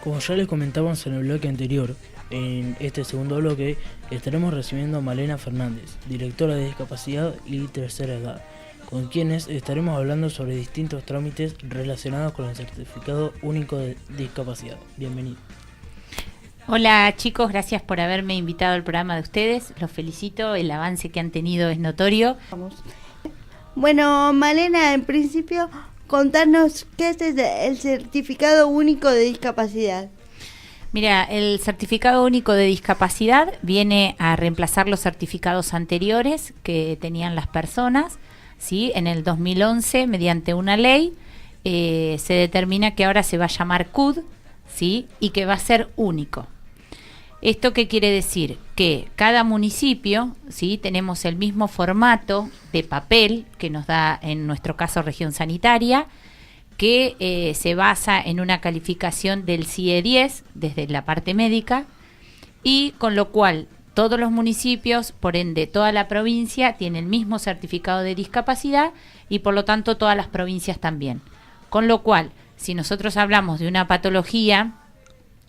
Como ya les comentamos en el bloque anterior, en este segundo bloque estaremos recibiendo a Malena Fernández, directora de discapacidad y tercera edad, con quienes estaremos hablando sobre distintos trámites relacionados con el certificado único de discapacidad. Bienvenido. Hola chicos, gracias por haberme invitado al programa de ustedes. Los felicito, el avance que han tenido es notorio. Bueno, Malena, en principio, contanos qué es el certificado único de discapacidad. Mira, el certificado único de discapacidad viene a reemplazar los certificados anteriores que tenían las personas, ¿sí? En el 2011, mediante una ley, se determina que ahora se va a llamar CUD, ¿sí? Y que va a ser único. ¿Esto qué quiere decir? Que cada municipio, ¿sí? Tenemos el mismo formato de papel que nos da, en nuestro caso, región sanitaria, que se basa en una calificación del CIE 10 desde la parte médica, y con lo cual todos los municipios, por ende toda la provincia, tiene el mismo certificado de discapacidad y por lo tanto todas las provincias también. Con lo cual, si nosotros hablamos de una patología,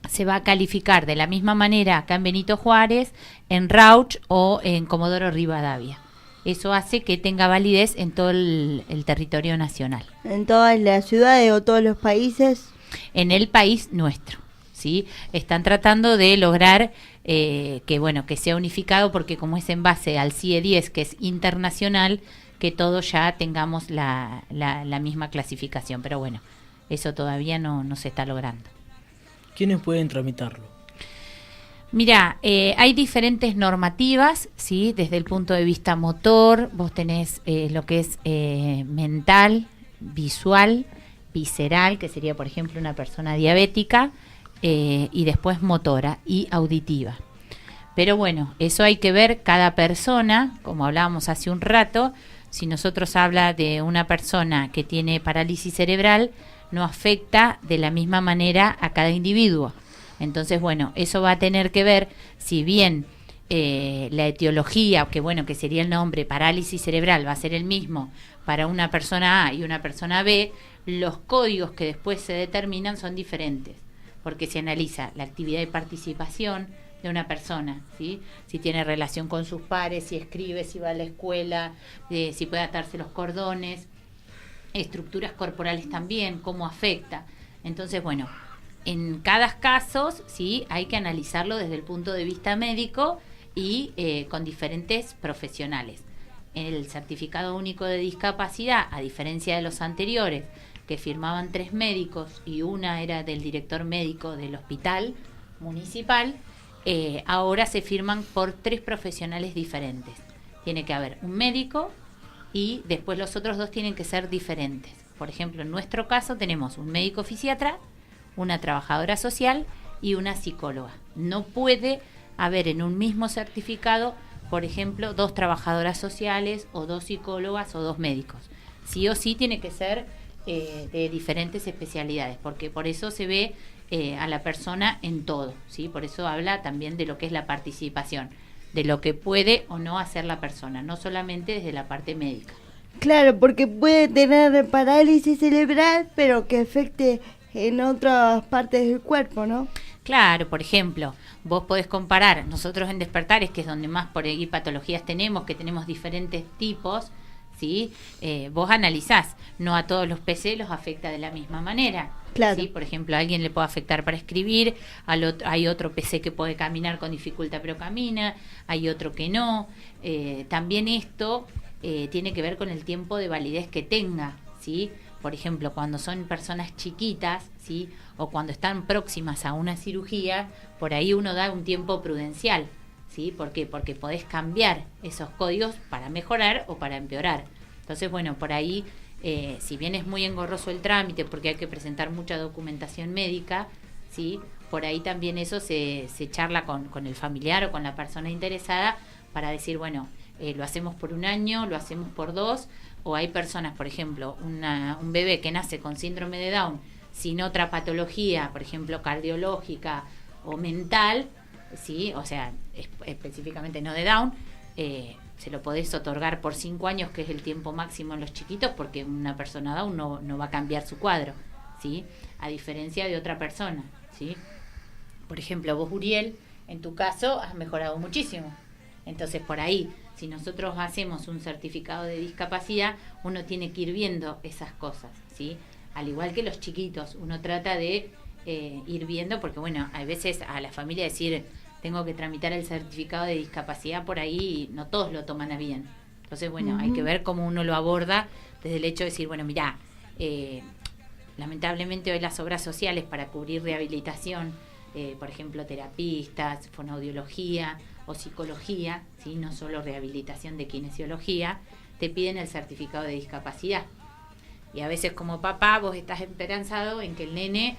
se va a calificar de la misma manera acá en Benito Juárez, en Rauch o en Comodoro Rivadavia. Eso hace que tenga validez en todo el territorio nacional. ¿En todas las ciudades o todos los países? En el país nuestro, ¿sí? Están tratando de lograr que sea unificado, porque como es en base al CIE 10, que es internacional, que todos ya tengamos la misma clasificación. Pero bueno, eso todavía no se está logrando. ¿Quiénes pueden tramitarlo? Mira, hay diferentes normativas, ¿sí? Desde el punto de vista motor, vos tenés lo que es mental, visual, visceral, que sería, por ejemplo, una persona diabética, y después motora y auditiva. Pero bueno, eso hay que ver cada persona, como hablábamos hace un rato. Si nosotros habla de una persona que tiene parálisis cerebral, no afecta de la misma manera a cada individuo. Entonces, bueno, eso va a tener que ver, si bien la etiología, que sería el nombre, parálisis cerebral, va a ser el mismo para una persona A y una persona B, los códigos que después se determinan son diferentes, porque se analiza la actividad y participación de una persona, ¿sí? Si tiene relación con sus pares, si escribe, si va a la escuela, si puede atarse los cordones, estructuras corporales también, cómo afecta. Entonces, bueno, en cada caso, sí, hay que analizarlo desde el punto de vista médico y con diferentes profesionales. El certificado único de discapacidad, a diferencia de los anteriores, que firmaban 3 médicos y una era del director médico del hospital municipal, ahora se firman por 3 profesionales diferentes. Tiene que haber un médico y después los otros 2 tienen que ser diferentes. Por ejemplo, en nuestro caso tenemos un médico fisiatra, una trabajadora social y una psicóloga. No puede haber en un mismo certificado, por ejemplo, 2 trabajadoras sociales o 2 psicólogas o 2 médicos. Sí o sí tiene que ser de diferentes especialidades, porque por eso se ve a la persona en todo, ¿sí? Por eso habla también de lo que es la participación, de lo que puede o no hacer la persona, no solamente desde la parte médica. Claro, porque puede tener parálisis cerebral, pero que afecte en otras partes del cuerpo, ¿no? Claro, por ejemplo, vos podés comparar, nosotros en Despertares, que es donde más por ahí patologías tenemos, que tenemos diferentes tipos, ¿sí? Vos analizás, no a todos los PC los afecta de la misma manera. Claro. ¿Sí? Por ejemplo, a alguien le puede afectar para escribir, hay otro PC que puede caminar con dificultad pero camina, hay otro que no. También esto tiene que ver con el tiempo de validez que tenga, ¿sí? Por ejemplo, cuando son personas chiquitas, ¿sí? O cuando están próximas a una cirugía, por ahí uno da un tiempo prudencial, ¿sí? ¿Por qué? Porque podés cambiar esos códigos para mejorar o para empeorar. Entonces, bueno, por ahí, si bien es muy engorroso el trámite, porque hay que presentar mucha documentación médica, ¿sí? Por ahí también eso se charla con el familiar o con la persona interesada para decir, bueno, lo hacemos por 1 año, lo hacemos por 2, o hay personas, por ejemplo, un bebé que nace con síndrome de Down sin otra patología, por ejemplo, cardiológica o mental, ¿sí? O sea, específicamente no de Down, se lo podés otorgar por 5 años, que es el tiempo máximo en los chiquitos, porque una persona Down no va a cambiar su cuadro, ¿sí? a diferencia de otra persona, ¿sí? Por ejemplo, vos, Uriel, en tu caso has mejorado muchísimo. Entonces, por ahí, si nosotros hacemos un certificado de discapacidad, uno tiene que ir viendo esas cosas, ¿sí? Al igual que los chiquitos, uno trata de ir viendo, porque bueno, a veces a la familia decir, tengo que tramitar el certificado de discapacidad, por ahí no todos lo toman a bien. Entonces, bueno, hay que ver cómo uno lo aborda desde el hecho de decir, bueno, mirá, lamentablemente hoy las obras sociales para cubrir rehabilitación, por ejemplo, terapistas, fonoaudiología o psicología, ¿sí? No solo rehabilitación de kinesiología, te piden el certificado de discapacidad. Y a veces como papá vos estás esperanzado en que el nene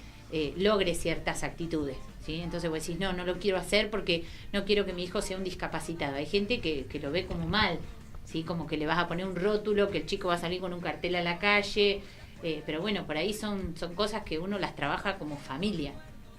logre ciertas actitudes, ¿sí? Entonces vos decís, no lo quiero hacer porque no quiero que mi hijo sea un discapacitado. Hay gente que lo ve como mal, ¿sí? Como que le vas a poner un rótulo, que el chico va a salir con un cartel a la calle, pero bueno, por ahí son cosas que uno las trabaja como familia,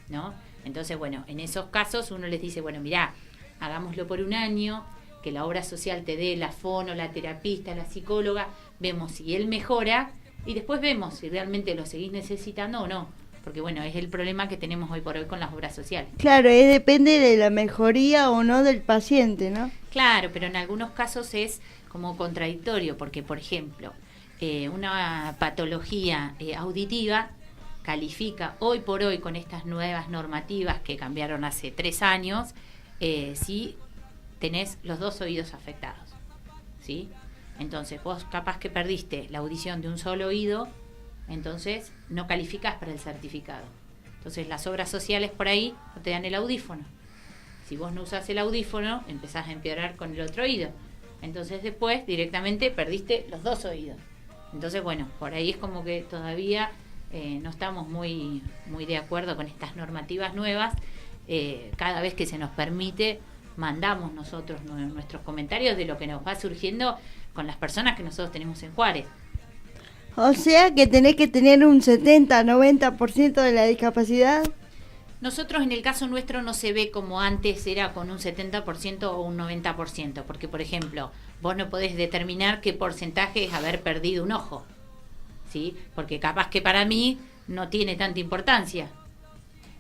¿no? Entonces, bueno, en esos casos uno les dice, bueno, mirá, hagámoslo por un año, que la obra social te dé la fono, la terapista, la psicóloga, vemos si él mejora y después vemos si realmente lo seguís necesitando o no. Porque bueno, es el problema que tenemos hoy por hoy con las obras sociales. Claro, depende de la mejoría o no del paciente, ¿no? Claro, pero en algunos casos es como contradictorio, porque por ejemplo, una patología auditiva califica hoy por hoy con estas nuevas normativas que cambiaron hace 3 años, si tenés los 2 oídos afectados, ¿sí? Entonces vos capaz que perdiste la audición de un solo oído, entonces no calificás para el certificado. Entonces las obras sociales por ahí no te dan el audífono. Si vos no usás el audífono, empezás a empeorar con el otro oído. Entonces después directamente perdiste los 2 oídos. Entonces bueno, por ahí es como que todavía no estamos muy de acuerdo con estas normativas nuevas. Cada vez que se nos permite, mandamos nosotros nuestros comentarios de lo que nos va surgiendo con las personas que nosotros tenemos en Juárez. O sea que tenés que tener un 70-90% de la discapacidad. Nosotros en el caso nuestro no se ve como antes era con un 70% o un 90%, porque por ejemplo, vos no podés determinar qué porcentaje es haber perdido un ojo, ¿sí? Porque capaz que para mí no tiene tanta importancia,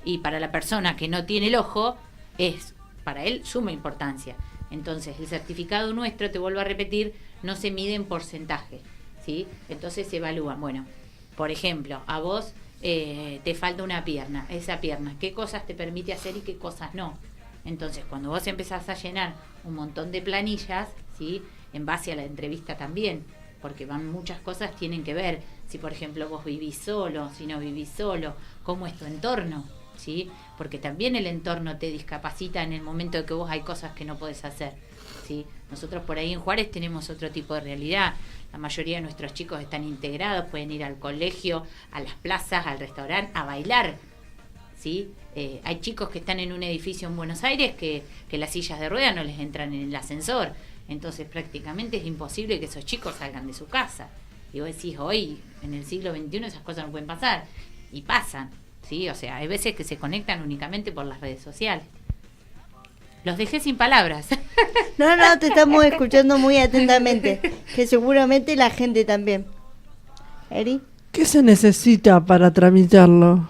y para la persona que no tiene el ojo es para él suma importancia. Entonces el certificado nuestro, te vuelvo a repetir, no se mide en porcentaje, ¿sí? Entonces se evalúan, bueno, por ejemplo, a vos te falta una pierna, esa pierna, ¿qué cosas te permite hacer y qué cosas no? Entonces cuando vos empezás a llenar un montón de planillas, ¿sí? En base a la entrevista también, porque muchas cosas tienen que ver, si por ejemplo vos vivís solo, si no vivís solo, cómo es tu entorno, ¿sí? Porque también el entorno te discapacita en el momento de que vos hay cosas que no podés hacer, ¿sí? Nosotros por ahí en Juárez tenemos otro tipo de realidad. La mayoría de nuestros chicos están integrados, pueden ir al colegio, a las plazas, al restaurante, a bailar, ¿sí? Hay chicos que están en un edificio en Buenos Aires que las sillas de ruedas no les entran en el ascensor. Entonces prácticamente es imposible que esos chicos salgan de su casa. Y vos decís, hoy, en el siglo XXI, esas cosas no pueden pasar. Y pasan, ¿sí? O sea, hay veces que se conectan únicamente por las redes sociales. Los dejé sin palabras. No, te estamos escuchando muy atentamente, que seguramente la gente también. ¿Eri? ¿Qué se necesita para tramitarlo?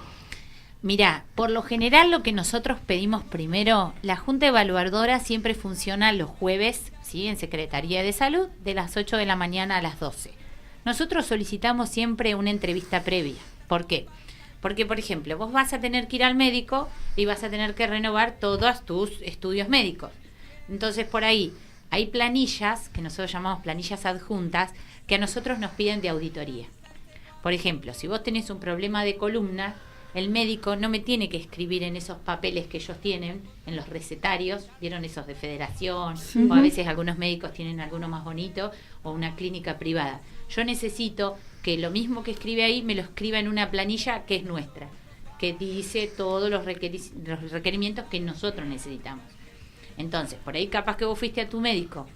Mirá, por lo general lo que nosotros pedimos primero, la Junta Evaluadora siempre funciona los jueves, ¿sí? En Secretaría de Salud, de las 8 de la mañana a las 12. Nosotros solicitamos siempre una entrevista previa. ¿Por qué? Porque, por ejemplo, vos vas a tener que ir al médico y vas a tener que renovar todos tus estudios médicos. Entonces, por ahí hay planillas, que nosotros llamamos planillas adjuntas, que a nosotros nos piden de auditoría. Por ejemplo, si vos tenés un problema de columna, el médico no me tiene que escribir en esos papeles que ellos tienen, en los recetarios, ¿vieron esos de federación? O a veces algunos médicos tienen alguno más bonito, o una clínica privada. Yo necesito que lo mismo que escribe ahí me lo escriba en una planilla que es nuestra, que dice todos los requerimientos que nosotros necesitamos. Entonces, por ahí capaz que vos fuiste a tu médico,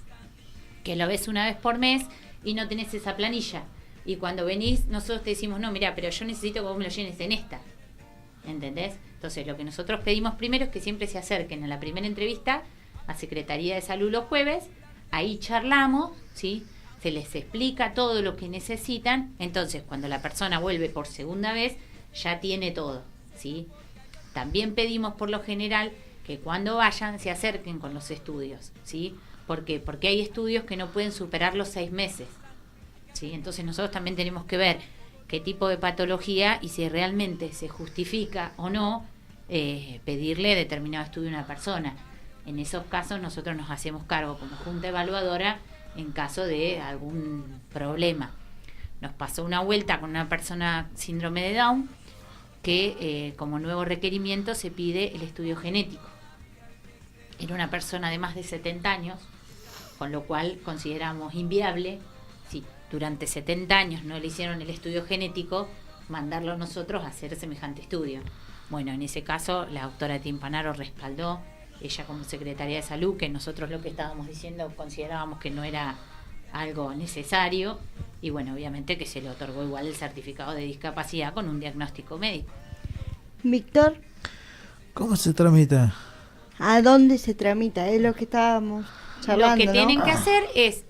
que lo ves una vez por mes y no tenés esa planilla. Y cuando venís, nosotros te decimos, no, mira, pero yo necesito que vos me lo llenes en esta. ¿Entendés? Entonces, lo que nosotros pedimos primero es que siempre se acerquen a la primera entrevista a Secretaría de Salud los jueves. Ahí charlamos, ¿sí? Se les explica todo lo que necesitan. Entonces, cuando la persona vuelve por segunda vez, ya tiene todo, ¿sí? También pedimos por lo general que cuando vayan se acerquen con los estudios, ¿sí? ¿Por qué? Porque hay estudios que no pueden superar los 6 meses, ¿sí? Entonces nosotros también tenemos que ver qué tipo de patología y si realmente se justifica o no pedirle determinado estudio a una persona. En esos casos nosotros nos hacemos cargo como junta evaluadora en caso de algún problema. Nos pasó una vuelta con una persona síndrome de Down que como nuevo requerimiento se pide el estudio genético. Era una persona de más de 70 años, con lo cual consideramos inviable, si durante 70 años no le hicieron el estudio genético, mandarlo nosotros a hacer semejante estudio. Bueno, en ese caso la doctora Timpanaro respaldó, ella como secretaria de salud, que nosotros lo que estábamos diciendo considerábamos que no era algo necesario, y bueno, obviamente que se le otorgó igual el certificado de discapacidad con un diagnóstico médico. Víctor, ¿Cómo se tramita? ¿a dónde se tramita? Es lo que estábamos charlando, Lo que tienen ¿no? que hacer es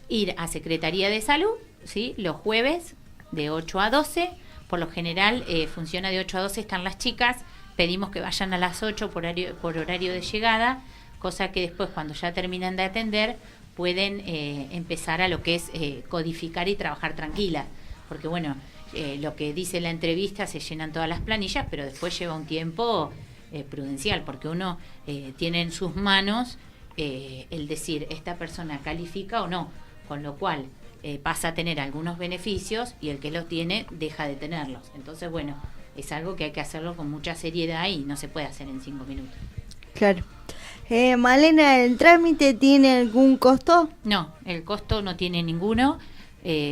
ir a Secretaría de Salud, ¿sí? Los jueves de 8 a 12, por lo general funciona de 8 a 12, están las chicas, pedimos que vayan a las 8 por horario de llegada, cosa que después cuando ya terminan de atender pueden empezar a lo que es codificar y trabajar tranquila, porque bueno, lo que dice la entrevista se llenan todas las planillas, pero después lleva un tiempo prudencial, porque uno tiene en sus manos el decir esta persona califica o no, con lo cual pasa a tener algunos beneficios y el que los tiene deja de tenerlos. Entonces bueno, es algo que hay que hacerlo con mucha seriedad y no se puede hacer en 5 minutos. Claro. Malena, ¿el trámite tiene algún costo? No, el costo no tiene ninguno,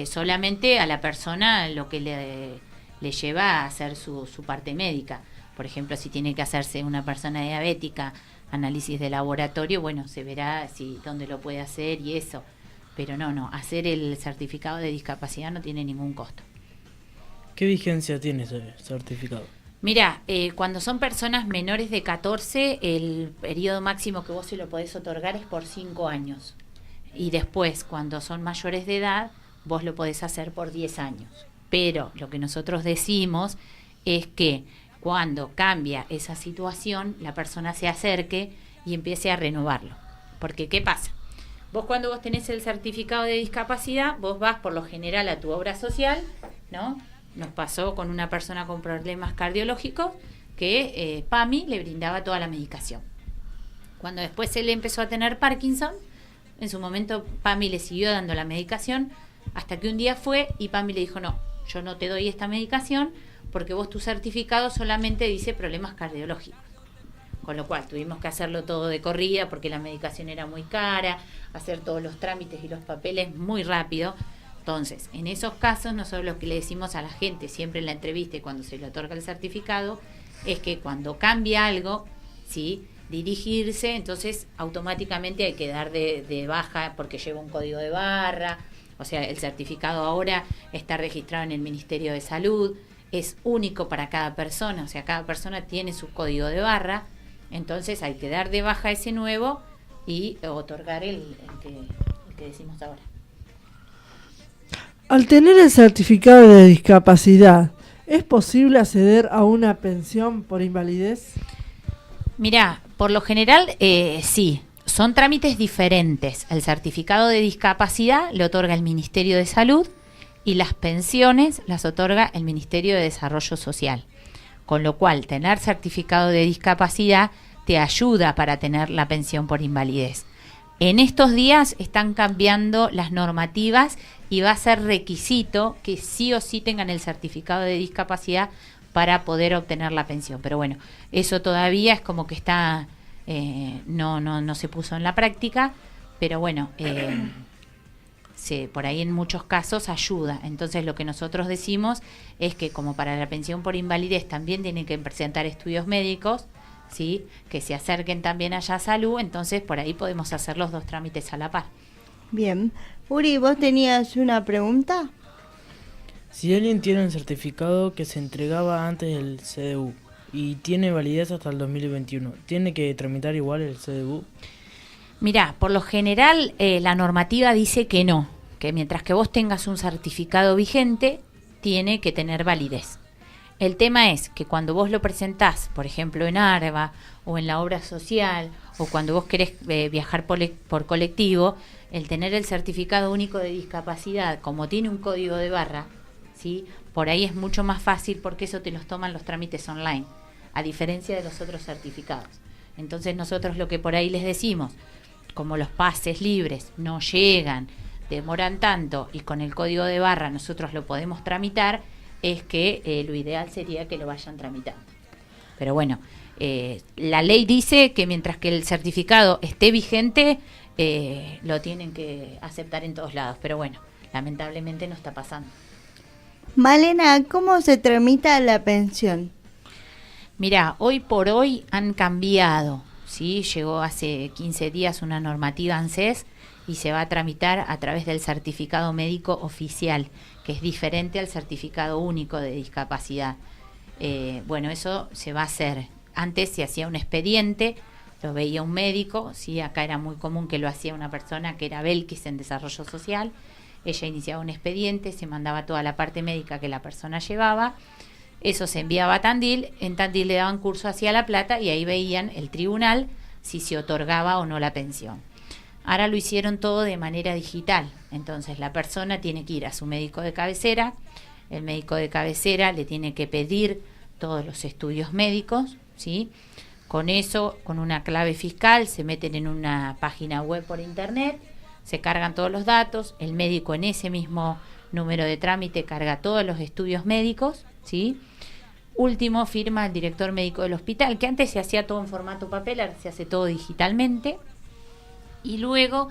solamente a la persona lo que le lleva a hacer su parte médica. Por ejemplo, si tiene que hacerse una persona diabética, análisis de laboratorio, bueno, se verá dónde lo puede hacer y eso. Pero no, hacer el certificado de discapacidad no tiene ningún costo. ¿Qué vigencia tiene ese certificado? Mira, cuando son personas menores de 14, el periodo máximo que vos se lo podés otorgar es por 5 años. Y después, cuando son mayores de edad, vos lo podés hacer por 10 años. Pero lo que nosotros decimos es que cuando cambia esa situación, la persona se acerque y empiece a renovarlo. Porque, ¿qué pasa? Vos cuando vos tenés el certificado de discapacidad, vos vas por lo general a tu obra social, ¿no? Nos pasó con una persona con problemas cardiológicos que PAMI le brindaba toda la medicación. Cuando después él empezó a tener Parkinson, en su momento PAMI le siguió dando la medicación hasta que un día fue y PAMI le dijo, no, yo no te doy esta medicación porque vos tu certificado solamente dice problemas cardiológicos. Con lo cual tuvimos que hacerlo todo de corrida porque la medicación era muy cara, hacer todos los trámites y los papeles muy rápido. Entonces, en esos casos, nosotros lo que le decimos a la gente siempre en la entrevista y cuando se le otorga el certificado, es que cuando cambia algo, ¿sí?, dirigirse, entonces automáticamente hay que dar de baja porque lleva un código de barra. O sea, el certificado ahora está registrado en el Ministerio de Salud, es único para cada persona, o sea, cada persona tiene su código de barra, entonces hay que dar de baja ese nuevo y otorgar el que decimos ahora. Al tener el certificado de discapacidad, ¿es posible acceder a una pensión por invalidez? Mirá, por lo general sí, son trámites diferentes. El certificado de discapacidad lo otorga el Ministerio de Salud y las pensiones las otorga el Ministerio de Desarrollo Social. Con lo cual, tener certificado de discapacidad te ayuda para tener la pensión por invalidez. En estos días están cambiando las normativas y va a ser requisito que sí o sí tengan el certificado de discapacidad para poder obtener la pensión. Pero bueno, eso todavía es como que está, no se puso en la práctica, pero bueno, por ahí en muchos casos ayuda. Entonces lo que nosotros decimos es que como para la pensión por invalidez también tienen que presentar estudios médicos, ¿sí?, que se acerquen también allá a salud, entonces por ahí podemos hacer los dos trámites a la par. Bien. Uri, ¿vos tenías una pregunta? Si alguien tiene un certificado que se entregaba antes del CDU y tiene validez hasta el 2021, ¿tiene que tramitar igual el CDU? Mirá, por lo general la normativa dice que no, que mientras que vos tengas un certificado vigente, tiene que tener validez. El tema es que cuando vos lo presentás, por ejemplo, en ARBA o en la obra social, o cuando vos querés viajar por colectivo, el tener el certificado único de discapacidad, como tiene un código de barra, ¿sí? Por ahí es mucho más fácil porque eso te los toman los trámites online, a diferencia de los otros certificados. Entonces nosotros lo que por ahí les decimos, como los pases libres no llegan, demoran tanto y con el código de barra nosotros lo podemos tramitar, es que lo ideal sería que lo vayan tramitando. Pero bueno, la ley dice que mientras que el certificado esté vigente, lo tienen que aceptar en todos lados. Pero bueno, lamentablemente no está pasando. Malena, ¿cómo se tramita la pensión? Mirá, hoy por hoy han cambiado, ¿sí? Llegó hace 15 días una normativa ANSES y se va a tramitar a través del certificado médico oficial, que es diferente al certificado único de discapacidad. Bueno, eso se va a hacer. Antes se hacía un expediente, lo veía un médico, ¿sí? Acá era muy común que lo hacía una persona que era Belkis en desarrollo social. Ella iniciaba un expediente, se mandaba toda la parte médica que la persona llevaba, eso se enviaba a Tandil, en Tandil le daban curso hacia La Plata y ahí veían el tribunal si se otorgaba o no la pensión. Ahora lo hicieron todo de manera digital, entonces la persona tiene que ir a su médico de cabecera, el médico de cabecera le tiene que pedir todos los estudios médicos, ¿sí? Con eso, con una clave fiscal, se meten en una página web por internet, se cargan todos los datos, el médico en ese mismo número de trámite carga todos los estudios médicos, ¿sí? Último, firma el director médico del hospital, que antes se hacía todo en formato papel, ahora se hace todo digitalmente. Y luego,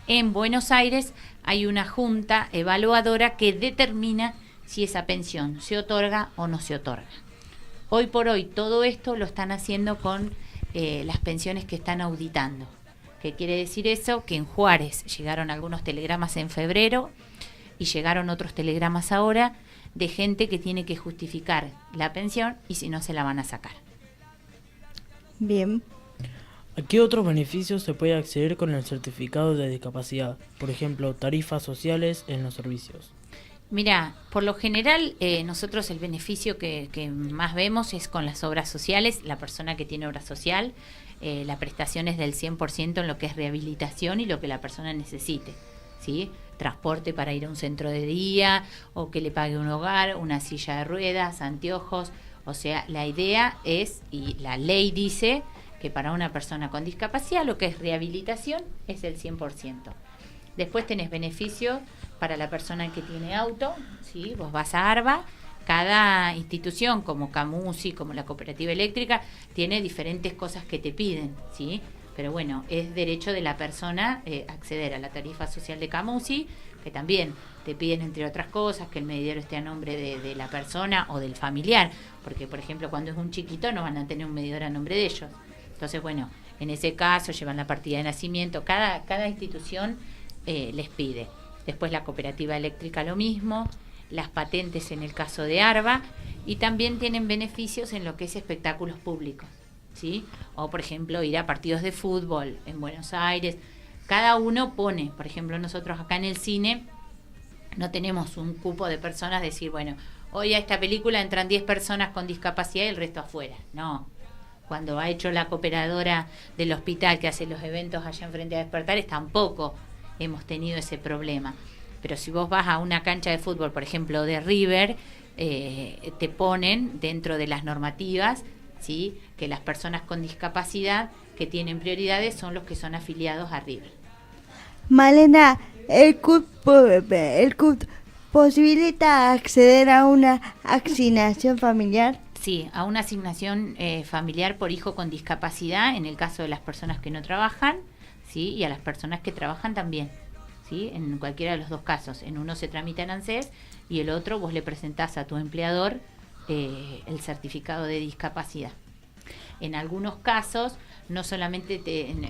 en Buenos Aires, hay una junta evaluadora que determina si esa pensión se otorga o no se otorga. Hoy por hoy, todo esto lo están haciendo con las pensiones que están auditando. ¿Qué quiere decir eso? Que en Juárez llegaron algunos telegramas en febrero y llegaron otros telegramas ahora de gente que tiene que justificar la pensión y si no se la van a sacar. Bien. ¿A qué otros beneficios se puede acceder con el certificado de discapacidad? Por ejemplo, tarifas sociales en los servicios. Mira, por lo general nosotros el beneficio que más vemos es con las obras sociales, la persona que tiene obra social, la prestación es del 100% en lo que es rehabilitación y lo que la persona necesite, ¿sí? Transporte para ir a un centro de día o que le pague un hogar, una silla de ruedas, anteojos, o sea, la idea es, y la ley dice, que para una persona con discapacidad lo que es rehabilitación es el 100%. Después tenés beneficios para la persona que tiene auto, ¿sí? Vos vas a ARBA, cada institución como Camusi, como la cooperativa eléctrica, tiene diferentes cosas que te piden, ¿sí? Pero bueno, es derecho de la persona acceder a la tarifa social de Camusi, que también te piden, entre otras cosas, que el medidero esté a nombre de la persona o del familiar, porque por ejemplo cuando es un chiquito no van a tener un medidor a nombre de ellos. Entonces bueno, en ese caso llevan la partida de nacimiento, cada institución les pide. Después la cooperativa eléctrica lo mismo, las patentes en el caso de ARBA, y también tienen beneficios en lo que es espectáculos públicos, ¿sí? O por ejemplo ir a partidos de fútbol en Buenos Aires. Cada uno pone, por ejemplo nosotros acá en el cine no tenemos un cupo de personas, decir bueno, hoy a esta película entran 10 personas con discapacidad y el resto afuera. No, cuando ha hecho la cooperadora del hospital que hace los eventos allá enfrente a Despertares tampoco hemos tenido ese problema. Pero si vos vas a una cancha de fútbol, por ejemplo, de River, te ponen dentro de las normativas, ¿sí?, que las personas con discapacidad que tienen prioridades son los que son afiliados a River. Malena, ¿el CUT posibilita acceder a una asignación familiar? Sí, a una asignación familiar por hijo con discapacidad, en el caso de las personas que no trabajan, ¿sí?, y a las personas que trabajan también, ¿sí?, en cualquiera de los dos casos. En uno se tramita en ANSES y el otro vos le presentás a tu empleador el certificado de discapacidad. En algunos casos no solamente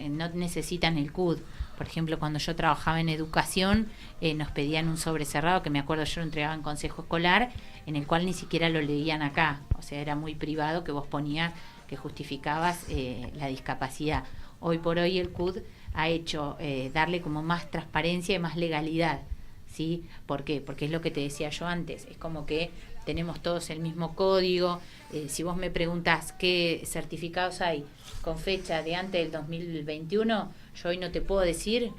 no necesitan el CUD. Por ejemplo, cuando yo trabajaba en educación nos pedían un sobre cerrado, que me acuerdo yo lo entregaba en consejo escolar, en el cual ni siquiera lo leían acá. O sea, era muy privado, que vos ponías que justificabas la discapacidad. Hoy por hoy el CUD ha hecho darle como más transparencia y más legalidad, ¿sí? ¿Por qué? Porque es lo que te decía yo antes, es como que tenemos todos el mismo código. Si vos me preguntás qué certificados hay con fecha de antes del 2021, yo hoy no te puedo decir.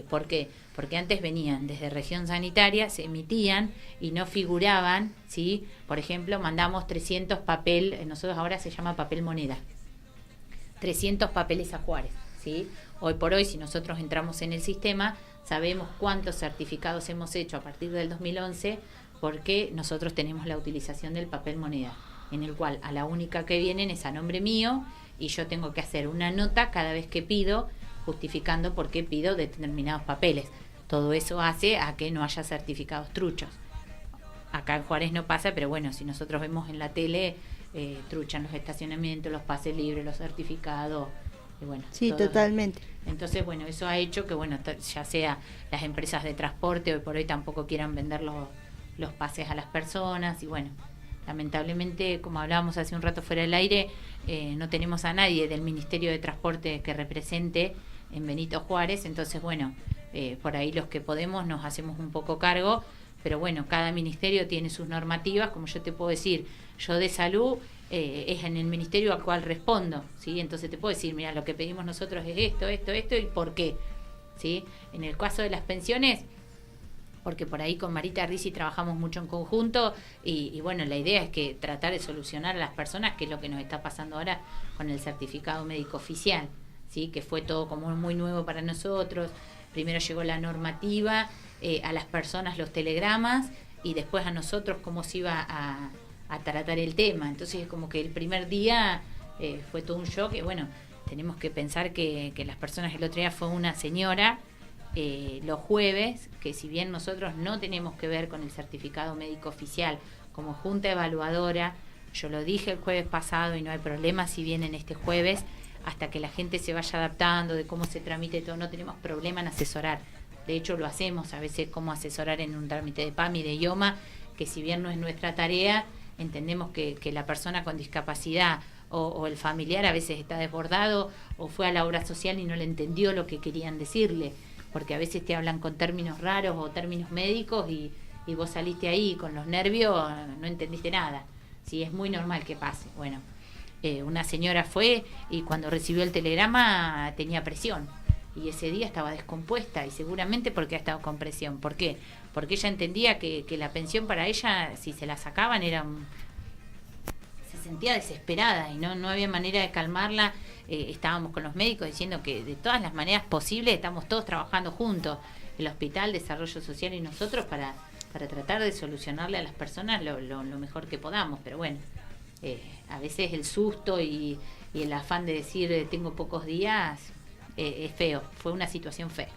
¿Por qué? Porque antes venían desde región sanitaria, se emitían y no figuraban, ¿sí? Por ejemplo, mandamos 300 papel, nosotros ahora se llama papel moneda, 300 papeles a Juárez, ¿sí? Hoy por hoy, si nosotros entramos en el sistema, sabemos cuántos certificados hemos hecho a partir del 2011, porque nosotros tenemos la utilización del papel moneda, en el cual a la única que vienen es a nombre mío, y yo tengo que hacer una nota cada vez que pido, justificando por qué pido determinados papeles. Todo eso hace a que no haya certificados truchos. Acá en Juárez no pasa, pero bueno, si nosotros vemos en la tele, truchan los estacionamientos, los pases libres, los certificados, y bueno. Sí, todo. totalmente. Entonces, bueno, eso ha hecho que, bueno, ya sea las empresas de transporte, hoy por hoy tampoco quieran vender los pases a las personas, y bueno, lamentablemente, como hablábamos hace un rato fuera del aire, no tenemos a nadie del Ministerio de Transporte que represente en Benito Juárez, entonces bueno, por ahí los que podemos nos hacemos un poco cargo, pero bueno, cada ministerio tiene sus normativas, como yo te puedo decir, yo de salud es en el ministerio al cual respondo, ¿sí? Entonces te puedo decir, mira, lo que pedimos nosotros es esto y por qué, ¿sí? En el caso de las pensiones, porque por ahí con Marita Risi trabajamos mucho en conjunto y bueno, la idea es que tratar de solucionar a las personas, que es lo que nos está pasando ahora con el certificado médico oficial, ¿sí? Que fue todo como muy nuevo para nosotros. Primero llegó la normativa, a las personas los telegramas, y después a nosotros cómo se iba a tratar el tema. Entonces como que el primer día fue todo un shock, y bueno, tenemos que pensar que las personas, el otro día fue una señora, los jueves, que si bien nosotros no tenemos que ver con el certificado médico oficial como junta evaluadora, yo lo dije el jueves pasado y no hay problema si vienen este jueves, hasta que la gente se vaya adaptando de cómo se tramite todo, no tenemos problema en asesorar. De hecho lo hacemos a veces, como asesorar en un trámite de PAMI, de IOMA, que si bien no es nuestra tarea, entendemos que la persona con discapacidad o el familiar a veces está desbordado o fue a la obra social y no le entendió lo que querían decirle, porque a veces te hablan con términos raros o términos médicos y vos saliste ahí con los nervios, no entendiste nada. Sí, es muy normal que pase. Bueno, una señora fue y cuando recibió el telegrama tenía presión y ese día estaba descompuesta, y seguramente porque ha estado con presión. ¿Por qué? Porque ella entendía que la pensión para ella, si se la sacaban, se sentía desesperada y no había manera de calmarla. Estábamos con los médicos diciendo que de todas las maneras posibles estamos todos trabajando juntos, el Hospital, Desarrollo Social y nosotros, para tratar de solucionarle a las personas lo mejor que podamos. Pero bueno, a veces el susto y el afán de decir tengo pocos días es feo, fue una situación fea.